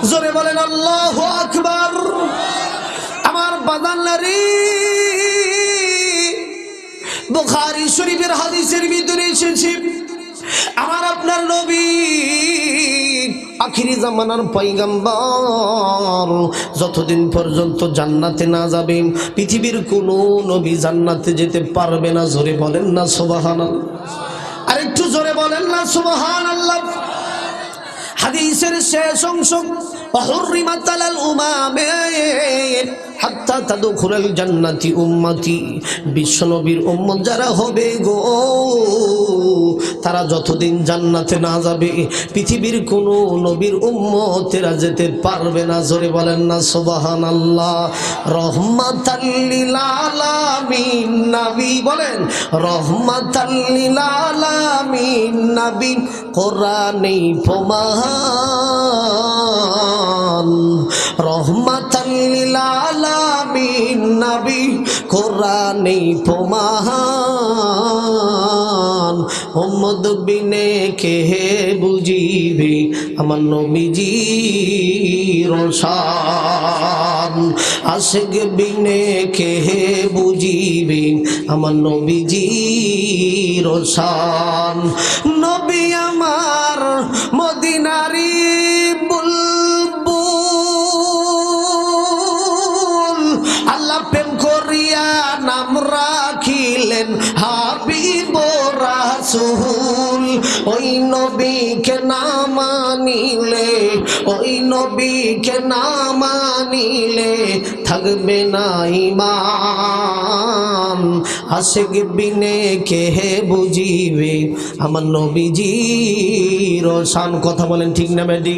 জোরে বলেন আল্লাহু আকবার। আমার বাদানলারি বুখারী শরীফের হাদিসের ভিতরে এসেছে, আমার আপনার নবী আখিরি জামানার পয়গম্বর যতদিন পর্যন্ত জান্নাতে না যাবে পৃথিবীর কোনো নবী জান্নাতে যেতে পারবে না। জোরে বলেন না সুবহানাল্লাহ। আর একটু জোরে বলেন না সুবহানাল্লাহ। হাদিসের শেষ অংশ, وحرمت على الأمم حتى تدخل الجنة উম্মতি, বিশ্বনবীর উম্মত যারা হবে গো তারা যতদিন জান্নাতে না যাবে পৃথিবীর কোনো নবীর উম্মতেরা যেতে পারবে না। জোরে বলেন না সুবহানাল্লাহ। রহমাতাল লিল আলামিন নবী, বলেন রহমাতাল লিল আলামিন নবী, কোরআনে প্রমাণ। রহমাতাল লিল আলামিন নবী, কোরআনে প্রমাণ। উম্মত বিনে কে বুঝিবে আমার নবীজির শান, আশিক বিনে কে বুঝিবে আমার নবীজির শান। নবী আমার মদিনারি বুলবুল, আল্লাহ প্রেম করিয়া নাম রাখিলেন হাবিব রাসূল। ওই নবীকে না মানিলে, ওই নবীকে না মানিলে থাকবে না ঈমান। আশিক বিনে কে বুঝিবে আমার নবীজির শান। কথা বলেন ঠিক না বেটি?